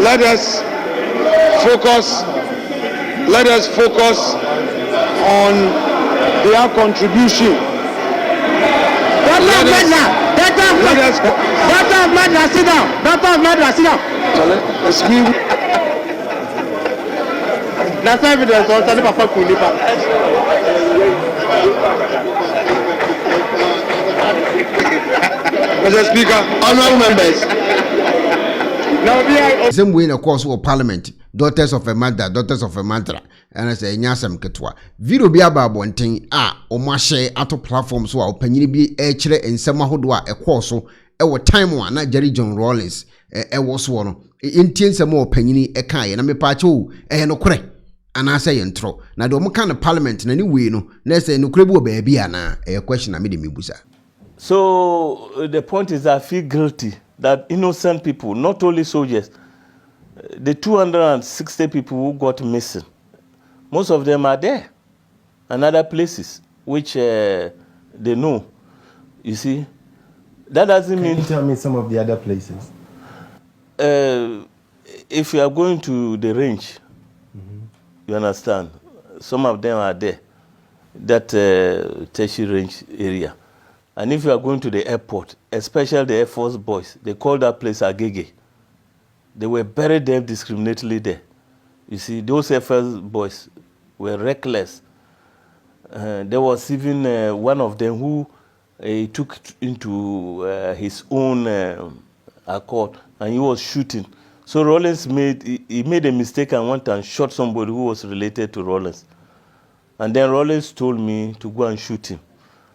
let us focus on their contribution. Sit down. It's me. That's evidence. Mr. Speaker, honorable members. Same way in a course of parliament, daughters of a mother, and I say, Nyasam Ketwa. Video be about one thing, or my share out of platforms who are opinion be and some hodwa a course, time one, not J J Rawlings, was one. In some more opinion, a kind, and I'm a pacho, no correct. And I say intro. Now, the kind of parliament, and anyway, no, let's say no cribble baby, a question I made me busa. So the point is, I feel guilty that innocent people, not only soldiers, the 260 people who got missing, most of them are there and other places which they know. You see, that doesn't mean. Can you tell me some of the other places? If you are going to the range, you understand, some of them are there, that tertiary range area. And if you are going to the airport, especially the Air Force boys, they call that place Agege. They were buried there discriminately there. You see, those Air Force boys were reckless. There was even one of them who he took into his own accord, and he was shooting. So Rollins made a mistake and went and shot somebody who was related to Rollins. And then Rollins told me to go and shoot him.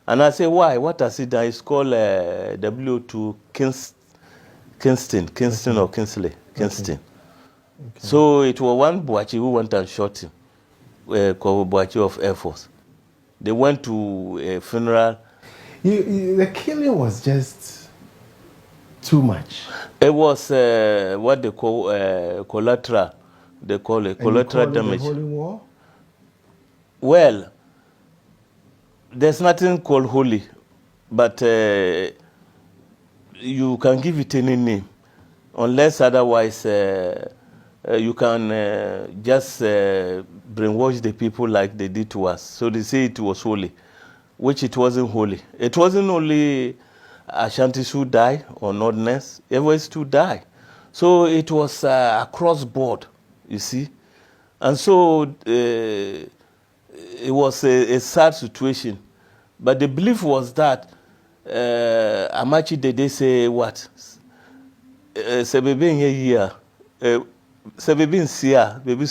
And I said, why? What has he done? It's called W2 Kingston or Kingsley. Kingston. Okay. So it was one Boachi who went and shot him, called Boachi of Air Force. They went to a funeral. The killing was just too much. It was what they call collateral. They call it collateral damage. The Holy War? Well, there's nothing called holy, but you can give it any name, unless otherwise you can just brainwash the people like they did to us. So they say it was holy, which it wasn't holy. It wasn't only Ashantis who died or Northerners, everyone to die. So it was across board, you see. And so it was a sad situation. But the belief was that Amachi they say what? Sebebe here, sebebe sia, baby.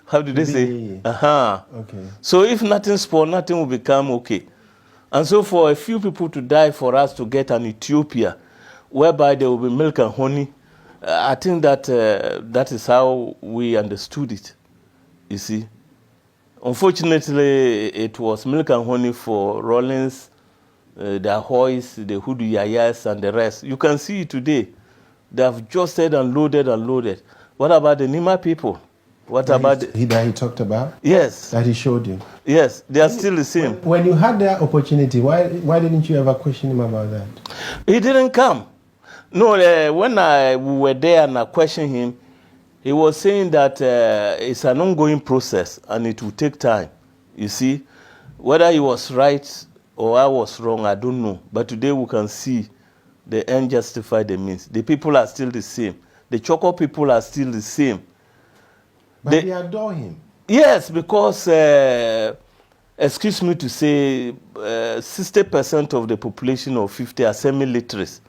How did they say? Okay. So if nothing spoil, nothing will become okay. And so for a few people to die for us to get an Ethiopia, whereby there will be milk and honey, I think that that is how we understood it. You see. Unfortunately, it was milk and honey for Rollins, the Hoys, the Hudu Yayas, and the rest. You can see it today. They have just said and loaded and loaded. What about the Nima people? What about that he talked about? Yes. That he showed you? Yes, they are still the same. When you had that opportunity, why didn't you ever question him about that? He didn't come. No, when we were there and I questioned him, he was saying that it's an ongoing process and it will take time. You see, whether he was right or I was wrong, I don't know. But today we can see the end justify the means. The people are still the same. The Choco people are still the same. But they adore him. Yes, because, excuse me to say, 60% of the population of 50 are semi-literates.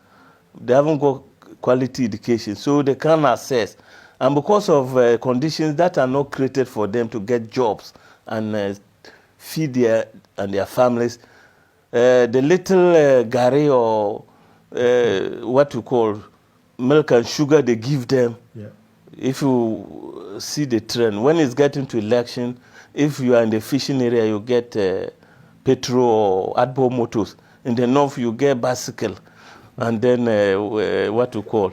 They haven't got quality education, so they can't access. And because of conditions that are not created for them to get jobs and feed their families, the little gari or what you call milk and sugar they give them, if you see the trend, when it's getting to election, if you are in the fishing area, you get petrol or adbo motors. In the north, you get bicycle. And then what you call...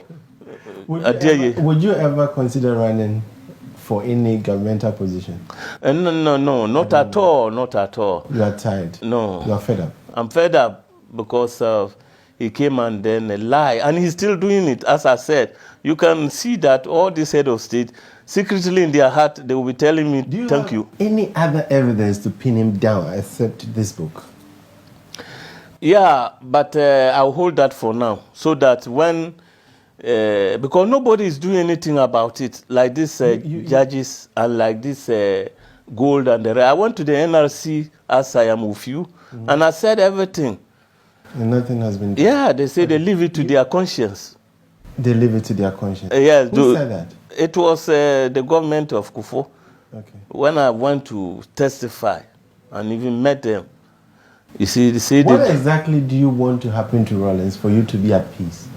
Would you ever consider running for any governmental position? No, not at all, not at all. You are tired? No. You are fed up? I'm fed up because of, he came and then lied. And he's still doing it, as I said. You can see that all these head of state, secretly in their heart, they will be telling me, thank you. Any other evidence to pin him down except this book? Yeah, but I'll hold that for now, so that when, because nobody is doing anything about it, like these judges and like this gold and the rest. I went to the NRC as I am with you, and I said everything. And nothing has been done. Yeah, they say they leave it to their conscience. They leave it to their conscience. Yes. Who said that? It was the government of Akufo. Okay. When I went to testify and even met them, you see, they say what exactly do you want to happen to Rollins for you to be at peace?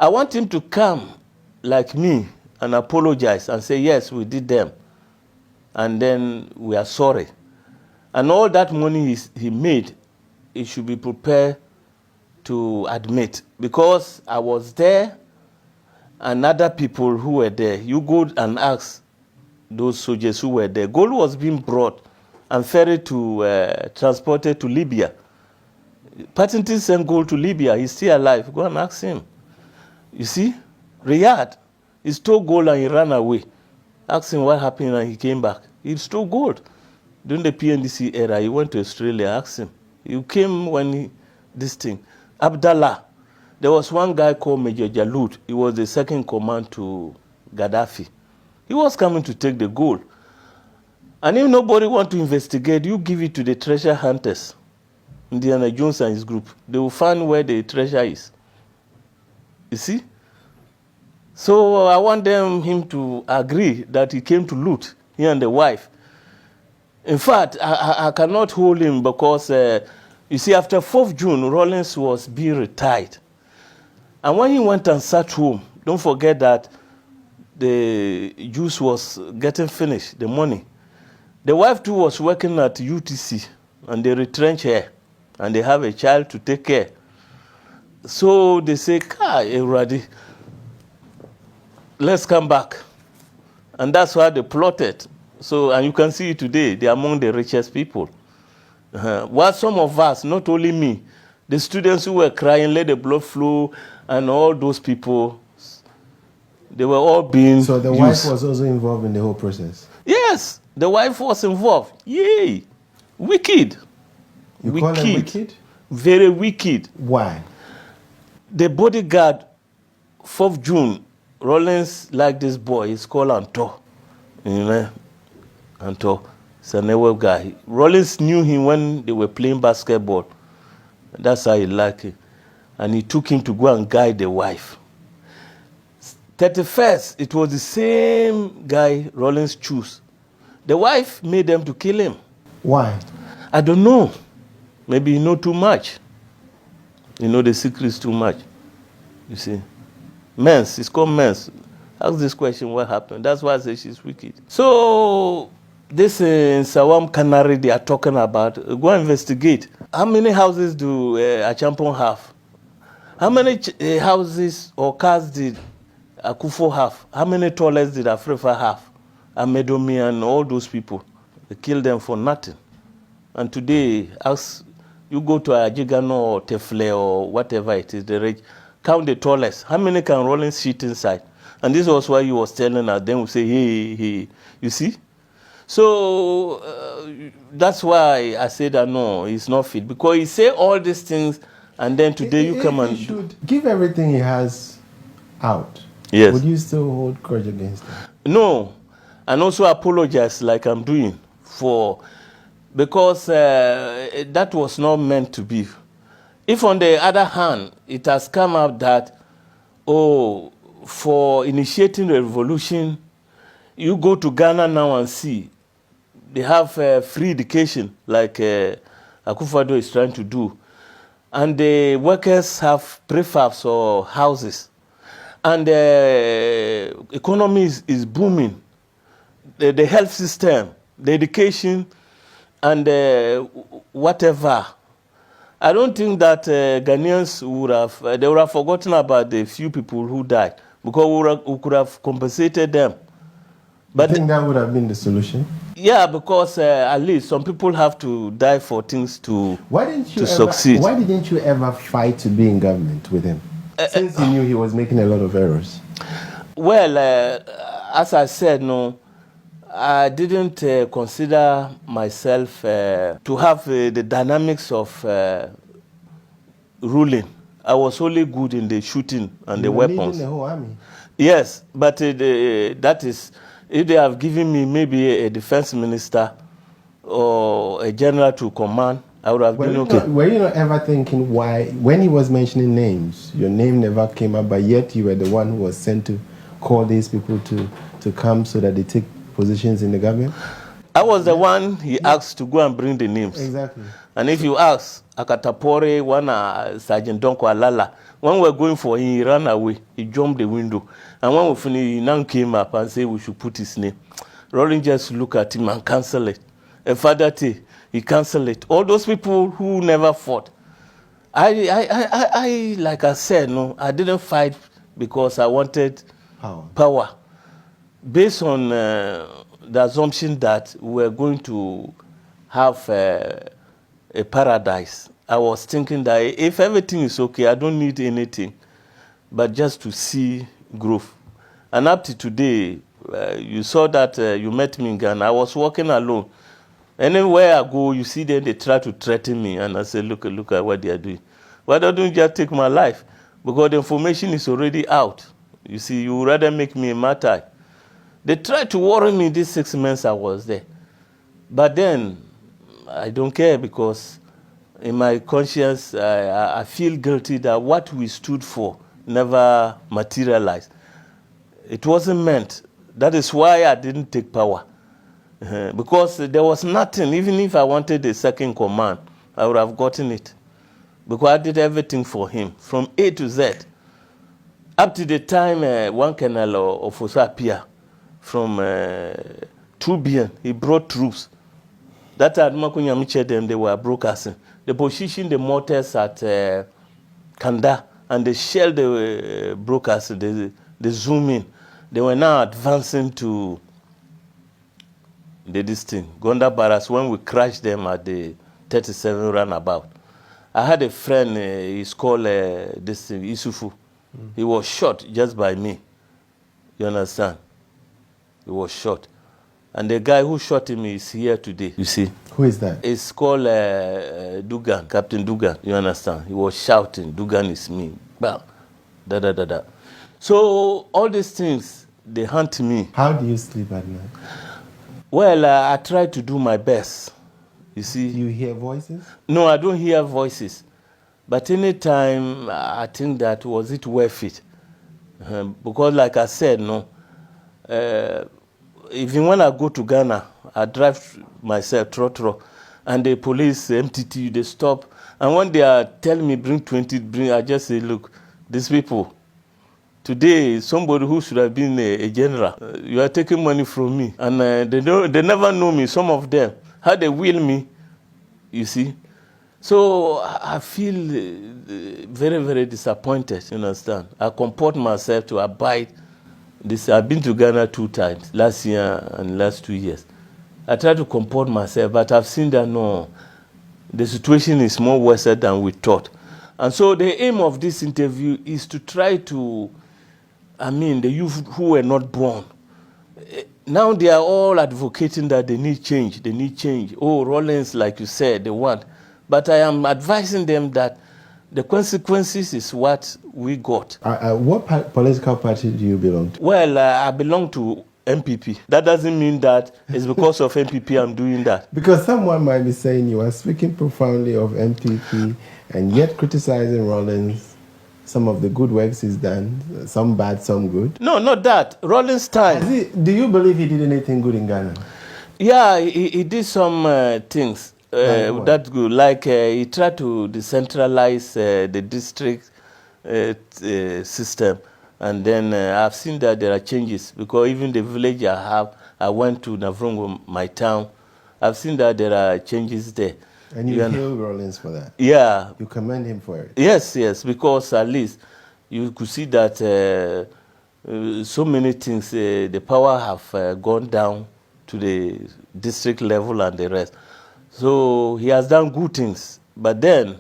I want him to come like me and apologize and say, yes, we did them. And then we are sorry. And all that money he made, he should be prepared to admit. Because I was there and other people who were there. You go and ask those soldiers who were there. Gold was being brought and ferried to, transported to Libya. Patentin sent gold to Libya. He's still alive. Go and ask him. You see, Riyadh, he stole gold and he ran away. Ask him what happened and he came back. He stole gold. During the PNDC era, he went to Australia. Ask him. He came when this thing. Abdallah. There was one guy called Major Jaloud. He was the second command to Gaddafi. He was coming to take the gold. And if nobody want to investigate, you give it to the treasure hunters, Indiana Jones and his group. They will find where the treasure is. You see? So I want him to agree that he came to loot, he and the wife. In fact, I cannot hold him because, you see, after 4th June, Rollins was being retired. And when he went and sat home, don't forget that the juice was getting finished, the money. The wife too was working at UTC, and they retrench her, and they have a child to take care. So they say, everybody, let's come back. And that's why they plotted. So, and you can see it today, they're among the richest people. While some of us, not only me, the students who were crying, let the blood flow, and all those people, they were all being So the used. wife was also involved in the whole process? Yes, the wife was involved. Yay! Wicked. You call them wicked? Very wicked. Why? The bodyguard, 4th June, Rollins liked this boy. He's called Anto. You know, Anto. He's a network guy. Rollins knew him when they were playing basketball. That's how he liked him. And he took him to go and guide the wife. 31st, it was the same guy Rollins chose. The wife made them to kill him. Why? I don't know. Maybe you know too much. You know the secrets too much. You see. Mens, it's called mens. Ask this question, what happened? That's why I say she's wicked. So, this in Sawam Canary they are talking about, go and investigate. How many houses do Achampon have? How many houses or cars did Akufo have? How many toilets did Afrifa have? Amedomi and all those people. They killed them for nothing. And today, as you go to Ajigano or Tefle or whatever it is, the rich, count the toilets. How many can Rollins shit inside? And this was why he was telling us. Then we say, hey, you see? So that's why I said that no, he's not fit. Because he say all these things, and then today you come and... He should give everything he has out. Yes. Would you still hold grudge against him? No. And also apologize like I'm doing for... Because that was not meant to be. If on the other hand, it has come out that, for initiating the revolution, you go to Ghana now and see, they have free education, like akufo-addo is trying to do. And the workers have prefabs or houses. And the economy is booming. The health system, the education, and whatever. I don't think that Ghanaians would have forgotten about the few people who died, because we could have compensated them. But I think that would have been the solution. yeah, because at least some people have to die for things to succeed. Why didn't you ever fight to be in government with him? Since you knew he was making a lot of errors. Well, as I said, no, I didn't consider myself to have the dynamics of ruling. I was only good in the shooting and the weapons. Leading the whole army. Yes, but that is, if they have given me maybe a defense minister or a general to command, I would have been okay. Were you not ever thinking why, when he was mentioning names, your name never came up, but yet you were the one who was sent to call these people to come so that they take positions in the government? I was the one he asked to go and bring the names. Exactly. And if you ask, Akatapore, one Sergeant Donko Alala, when we were going for him, he ran away. He jumped the window. And when we finished, he now came up and said we should put his name. Rollins just looked at him and cancelled it. And Father T, he cancelled it. All those people who never fought. I like I said, no, I didn't fight because I wanted power. Based on the assumption that we were going to have a paradise. I was thinking that if everything is okay, I don't need anything, but just to see growth. And up to today, you saw that you met me in Ghana. I was walking alone. Anywhere I go, you see them, they try to threaten me. And I say, look at what they are doing. Why don't you just take my life? Because the information is already out. You see, you would rather make me a martyr. They tried to worry me these 6 months I was there. But then, I don't care because in my conscience, I feel guilty that what we stood for never materialized. It wasn't meant. That is why I didn't take power. Because there was nothing. Even if I wanted a second command, I would have gotten it. Because I did everything for him, from A to Z. Up to the time one Colonel Ofoso appeared from 2BN, he brought troops. That time, them, they were broadcasting. They positioned the mortars at Kanda, and they shelled the broadcasting. They zoom in. They were now advancing to this thing, Gonda Barracks, when we crashed them at the 37 runabout. I had a friend, he's called this thing, Isufu. He was shot just by me. You understand? He was shot. And the guy who shot him is here today, you see. Who is that? It's called Dugan, Captain Dugan, you understand? He was shouting, Dugan is me. Bam. Da, da, da, da. So all these things, they haunt me. How do you sleep at night? Well, I try to do my best, you see. Do you hear voices? No, I don't hear voices. But anytime, I think that, was it worth it? Because like I said, no, even when I go to Ghana, I drive myself, trotro, and the police, MTT, they stop. And when they are telling me, bring 20, I just say, look, these people, today, somebody who should have been a general, you are taking money from me. And they never know me, some of them. How they will me, you see. So I feel very, very disappointed, you understand. I comport myself to abide this. I've been to Ghana 2 times, last year and last 2 years. I try to comport myself, but I've seen that no, the situation is more worse than we thought. And so the aim of this interview is to try to, the youth who were not born, now they are all advocating that they need change, Oh, Rollins, like you said, they want. But I am advising them that the consequences is what we got. What political party do you belong to? Well, I belong to MPP. That doesn't mean that it's because of MPP I'm doing that. Because someone might be saying you are speaking profoundly of MPP and yet criticizing Rollins. Some of the good works he's done, some bad, some good. No, not that. Rollins' time. Do you believe he did anything good in Ghana? Yeah, he did some things. That's good. Like he tried to decentralize the district system, and then I've seen that there are changes because even the village I went to Navrongo, my town. I've seen that there are changes there. And you hail Rollins for that? Yeah. You commend him for it? Yes, because at least you could see that so many things, the power have gone down to the district level and the rest. So he has done good things, but then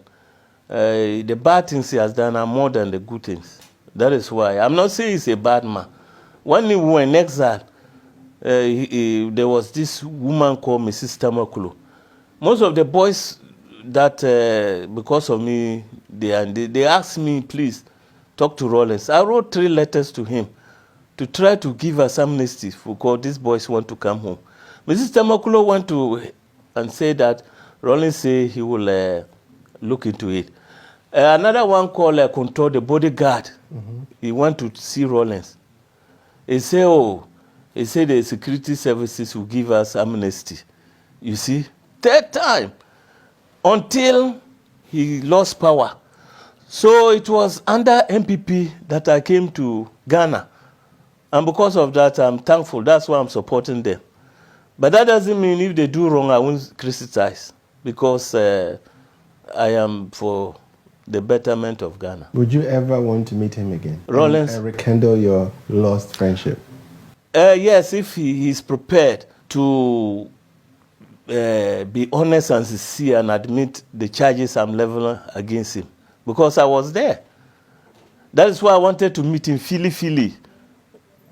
the bad things he has done are more than the good things. That is why I'm not saying he's a bad man. When he went in exile, there was this woman called Mrs. Tamakulo. Most of the boys that, because of me, they asked me, please, talk to Rollins. I wrote 3 letters to him to try to give us amnesty because these boys want to come home. Mrs. Tamakulo went to and said that Rollins said he will look into it. Another one called Control, the bodyguard. He went to see Rollins. He said, the security services will give us amnesty. You see? 3rd time. Until he lost power. So it was under MPP that I came to Ghana. And because of that, I'm thankful. That's why I'm supporting them. But that doesn't mean if they do wrong, I won't criticize. Because I am for the betterment of Ghana. Would you ever want to meet him again? Rollins? And rekindle your lost friendship? Yes, if he is prepared to be honest and sincere and admit the charges I'm leveling against him. Because I was there. That is why I wanted to meet him Philly.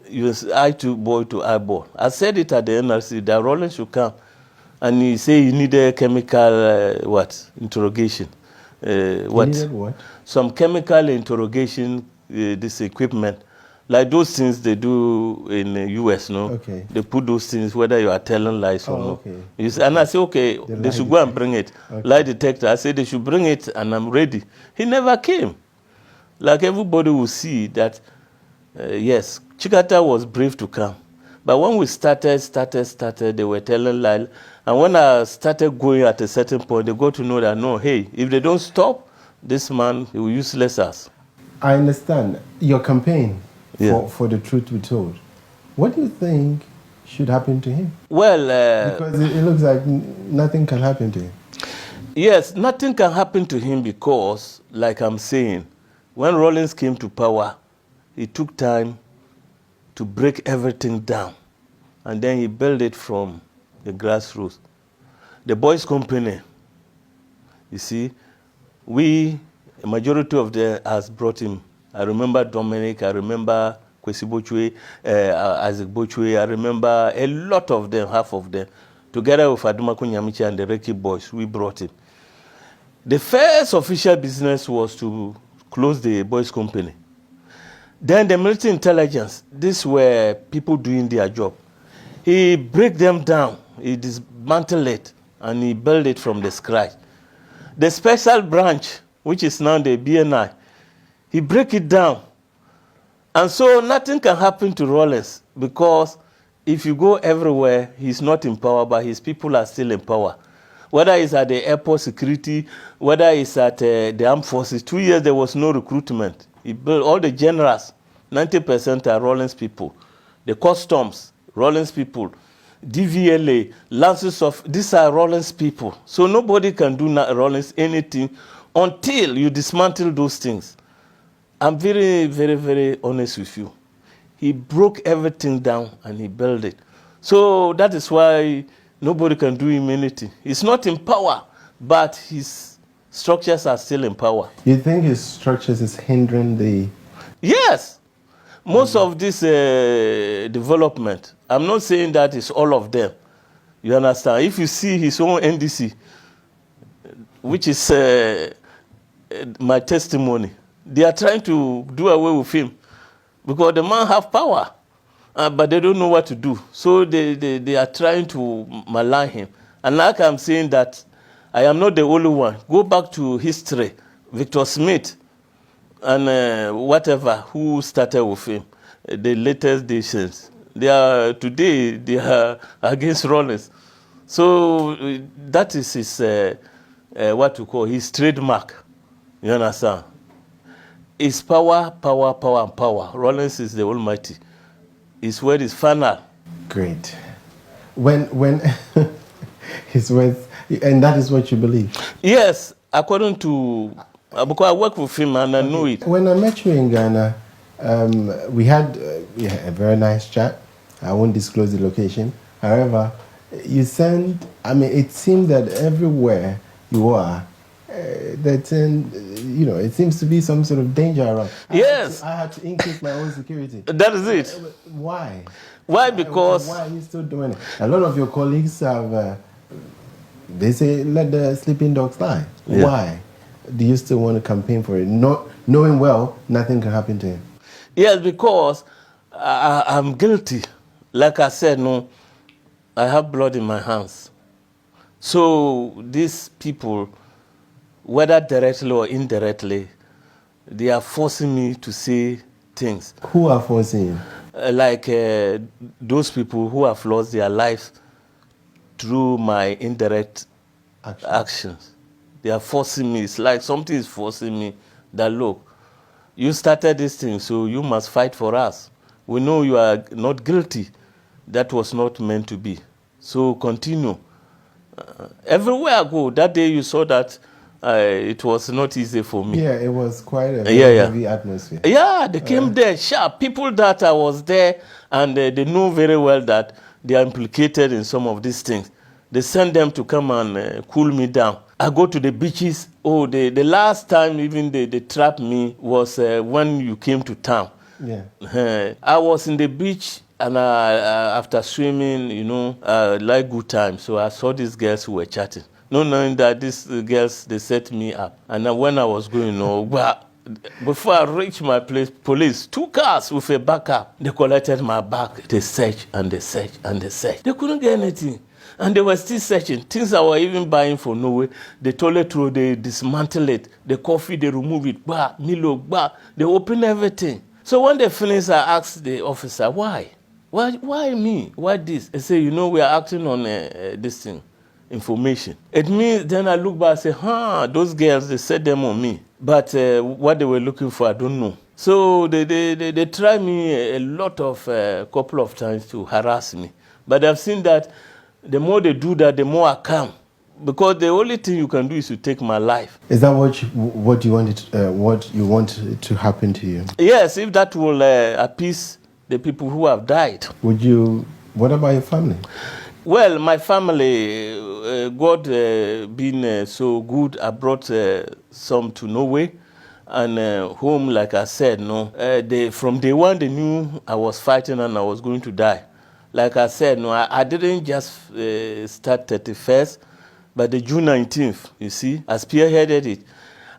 He was eye to eyeball. I said it at the NRC that Rollins should come. And he said he needed chemical, interrogation. Needed what? Some chemical interrogation, this equipment. Like those things they do in the US, no? Okay. They put those things whether you are telling lies or not. Okay. And I say, okay, they should go and bring it. Okay. Lie detector. I said they should bring it and I'm ready. He never came. Like everybody will see that, yes, Chikata was brave to come. But when we started, they were telling lies. And when I started going at a certain point, they got to know that, no, hey, if they don't stop, this man, he will useless us. I understand. Your campaign Yeah. for the truth to be told. What do you think should happen to him? Well, Because it looks like nothing can happen to him. yes, nothing can happen to him because, like I'm saying, when Rollins came to power, he took time to break everything down. And then he built it from the grassroots. The boys' company, you see, a majority of them has brought him. I remember Dominic, I remember Kwesi Bochwe, Isaac Bochwe, I remember a lot of them, half of them. Together with Adumako Nyamiche and the Reki boys, we brought him. The first official business was to close the boys' company. Then the military intelligence, these were people doing their job. He break them down, he dismantled it, and he built it from the scratch. The special branch, which is now the BNI, he break it down. And so nothing can happen to Rollins because if you go everywhere, he's not in power, but his people are still in power. Whether it's at the airport security, whether it's at the armed forces. 2 years, there was no recruitment. He built all the generals, 90% are Rollins people. The customs, Rollins people. DVLA, lances of, these are Rollins people. So nobody can do Rollins anything until you dismantle those things. I'm very, very, very honest with you. He broke everything down and he built it. So that is why nobody can do him anything. He's not in power, but his structures are still in power. You think his structures is hindering the... Yes. Most of this development, I'm not saying that it's all of them. You understand? If you see his own NDC, which is my testimony, they are trying to do away with him because the man have power, but they don't know what to do. So they are trying to malign him. And like I'm saying that I am not the only one. Go back to history. Victor Smith and whatever, who started with him, the latest nations. Today they are against Rollins. So that is his, what we call his trademark. You understand? It's power, power, power, and power. Rollins is the Almighty. His word is final. Great. When his words, and that is what you believe? Yes, according to, because I work with him and I know it. When I met you in Ghana, We had a very nice chat. I won't disclose the location. However, you send, I mean, it seemed that everywhere you are, it seems to be some sort of danger around. Yes. I had to increase my own security. That is it. Why? Why? Because... Why are you still doing it? A lot of your colleagues have, they say, let the sleeping dogs die. Yeah. Why do you still want to campaign for it? Not knowing well, nothing can happen to him. Yes, because I'm guilty. Like I said, no, I have blood in my hands. So these people, whether directly or indirectly, they are forcing me to say things. Who are forcing you? Like those people who have lost their lives through my indirect actions. They are forcing me. It's like something is forcing me that, look, you started this thing, so you must fight for us. We know you are not guilty. That was not meant to be. So continue. Everywhere I go, that day you saw that it was not easy for me. Yeah, it was quite a very heavy atmosphere. Yeah, they came there sharp. People that I was there, and they know very well that they are implicated in some of these things. They send them to come and cool me down. I go to the beaches. Oh, the last time even they trapped me was when you came to town. Yeah. I was in the beach, and after swimming, I like good time. So I saw these girls who were chatting. Not knowing that these girls, they set me up. And then when I was going, before I reached my place, police, 2 cars with a backup, they collected my bag. They searched and they searched and they searched. They couldn't get anything. And they were still searching. Things I were even buying for nowhere. They toilet roll, they dismantle it. The coffee, they remove it. Milo, they open everything. So when they finished, I asked the officer, why? Why me? Why this? They say, we are acting on this thing, information. It means, then I look back and say, those girls, they set them on me. But what they were looking for, I don't know. So they tried me a lot of, couple of times to harass me. But I've seen that the more they do that, the more I come. Because the only thing you can do is to take my life. Is that what you want to happen to you? Yes, if that will appease the people who have died. What about your family? Well, my family, God being so good, I brought some to Norway. And home, like I said, from day one, they knew I was fighting and I was going to die. Like I said, I didn't just start 31st, but the June 19th, you see, I spearheaded it.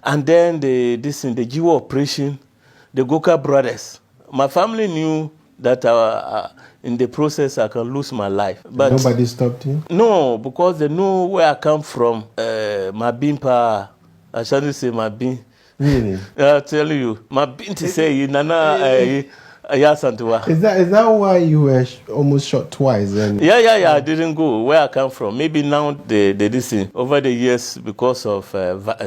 And then the Jiwa operation, the Goka brothers. My family knew that in the process I can lose my life. But nobody stopped you? No, because they know where I come from. My bimpa, I shouldn't say my bin. Really? I'll tell you, my bin to say, Nana. Is that why you were almost shot twice? Yeah. I didn't go where I come from. Maybe now they listen. Over the years, because of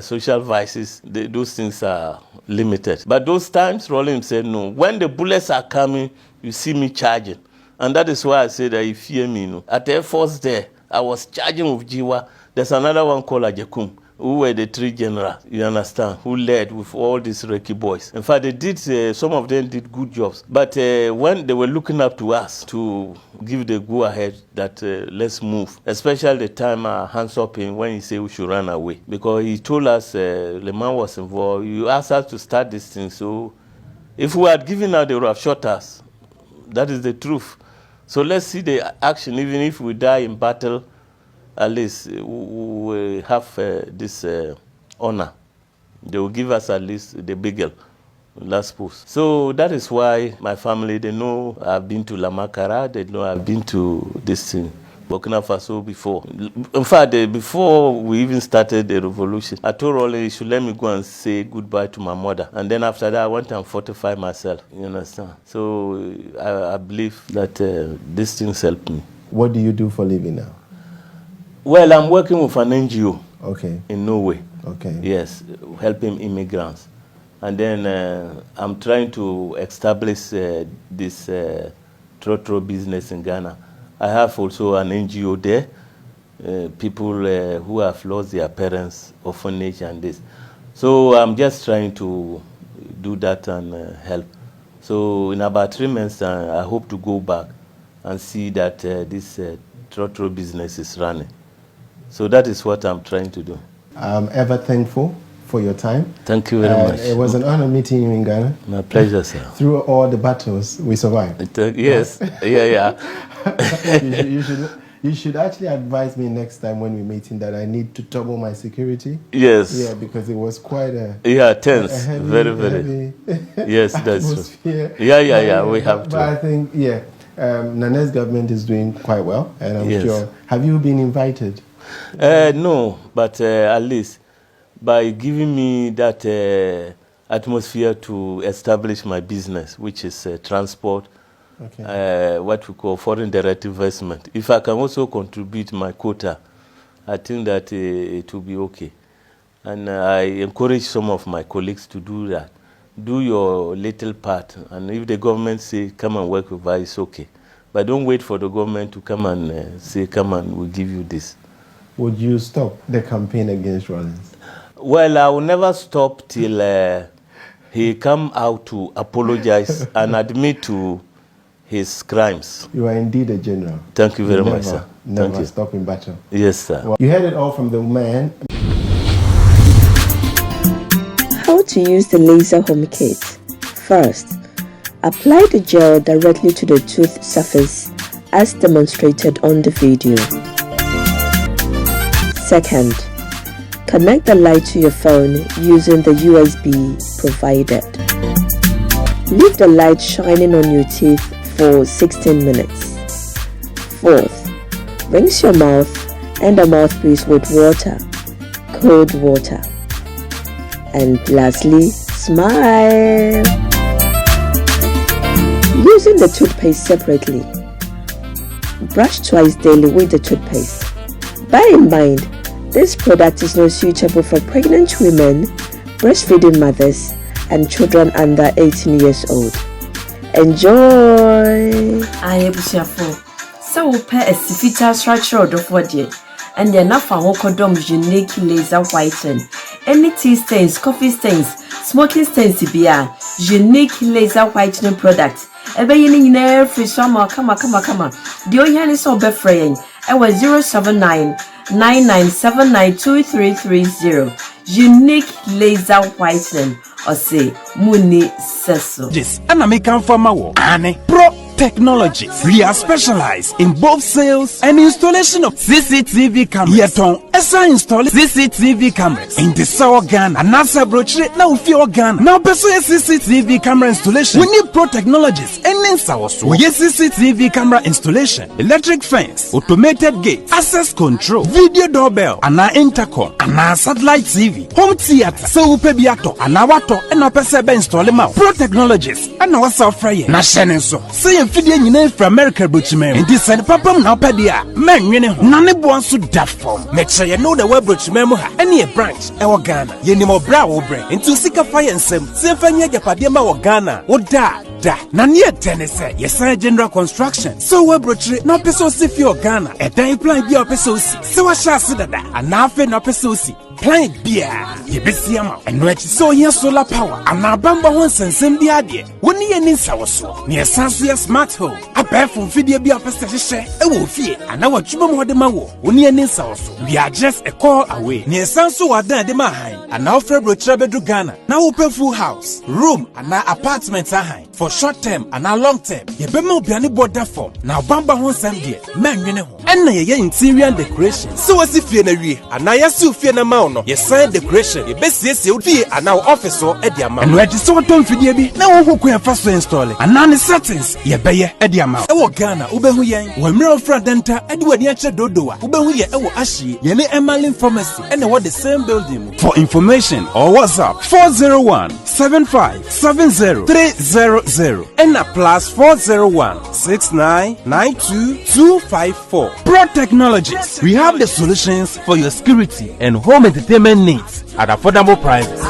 social vices, those things are limited. But those times, Rollins said no. When the bullets are coming, you see me charging. And that is why I said that you fear me. At the Air Force there, I was charging with Jiwa. There's another one called Ajekum, who were the 3 generals, you understand, who led with all these Reiki boys. In fact, they did, some of them did good jobs. But when they were looking up to us to give the go-ahead that let's move, especially the time hands up in when he said we should run away. Because he told us, Le Mans was involved, you asked us to start this thing, so if we had given out, they would have shot us. That is the truth. So let's see the action, even if we die in battle, at least we have this honor. They will give us at least the beagle, last post. So that is why my family, they know I've been to Lamakara, they know I've been to this thing, Burkina Faso before. In fact, before we even started the revolution, I told Rollins he should let me go and say goodbye to my mother. And then after that, I went and fortified myself, you understand? So I believe that these things help me. What do you do for a living now? Well, I'm working with an NGO in Norway. Okay. Yes, helping immigrants. And then I'm trying to establish this trotro business in Ghana. I have also an NGO there, people who have lost their parents, orphanage and this. So I'm just trying to do that and help. So in about 3 months' time, I hope to go back and see that this trotro business is running. So that is what I'm trying to do. I'm ever thankful for your time. Thank you very much. It was an honor meeting you in Ghana. My pleasure, sir. Through all the battles, we survived. Yes, yeah. You should actually advise me next time when we're meeting that I need to double my security. Yes. Yeah, because it was quite a tense. a heavy, very. Yes, that's true. Yeah. We have to. But I think Nane's government is doing quite well, and I'm sure. Have you been invited? No, but at least by giving me that atmosphere to establish my business, which is transport. Okay. What we call foreign direct investment. If I can also contribute my quota, I think that it will be okay. And I encourage some of my colleagues to do that. Do your little part. And if the government say, come and work with us, it's okay. But don't wait for the government to come and say, come and we'll give you this. Would you stop the campaign against Rollins? Well, I will never stop till he come out to apologize and admit to his crimes. You are indeed a general. Thank you very much, sir. Never stop in battle. Yes, sir. Well, you heard it all from the man. How to use the laser home kit. First, apply the gel directly to the tooth surface as demonstrated on the video. Second, connect the light to your phone using the USB provided. Leave the light shining on your teeth for 16 minutes. Fourth, rinse your mouth and the mouthpiece with water, cold water. And lastly, smile. Using the toothpaste separately. Brush twice daily with the toothpaste. Bear in mind, this product is not suitable for pregnant women, breastfeeding mothers, and children under 18 years old. Enjoy! I am so pair a sifita structure of what yet, and then enough for Wokodom unique laser whiten. Any tea stains, coffee stains, smoking stains, beer, unique laser whitening product. Ebaying in every summer, come. The Oyan is so befraying. I was 079 99792330. Unique laser whitening. Or say Muni Seso. Yes, and I make for my work. Pro Technologies. We are specialized in both sales and installation of CCTV cameras. Yet on ESA install CCTV cameras in the South Ghana and NASA brochure now fear Ghana. Now pursue CCTV camera installation. We need Pro Technologies and in South. We get CCTV camera installation, electric fence, automated gate, access control, video doorbell, and our intercom, and our satellite TV, home theater, so upebiato, and our water, and our PCB install them out. Pro Technologies and our software. Na shenen so. Say fidie nyina from America brochimem enti send papam na opedia man nwene ho na ne bo anso da form make sure you know the web brochimem ha ene e branch e wo Ghana ye ni mo bra wo bre enti sika fire nsem se fanya japade ma wo Ghana wo da na ne tenese yes general construction so web brochire na peso si fi o Ghana e dan plan bia peso si se wa sha se dada ana afi na peso si plan bia ye besi ama eno achi so here solar power ana bamba ho nsensem bia de woni ye ni nsawo so ne esanso ye smart home abefo video bia pese hye e wo fie ana watwuma mo de ma wo woni ye ni nsawo so we are just a call away ne esanso wadan de ma han ana ofre brochire bedu Ghana na wo pe full house room ana apartment ahan for short term and a long term ye be ma obiane border form na bamba ho nsem de man nwene ho enna ye interior decoration so wasi fie na wie ana ye si fie na ma no ye sign decoration ye be siesie fie ana office so e dia ma eno edi so tom fidie bi na wo ho ko fa so install ana ne settings ye be ye e dia ma e wo Ghana wo be hu yen wo mre ofra denta e de wani a che dodoa wo be hu ye e wo ahye ye ne Emerlin Pharmacy and what the same building. For information or WhatsApp 401-7570-300 and a plus 401-6992-254. Pro Technologies. We have the solutions for your security and home entertainment needs at affordable prices.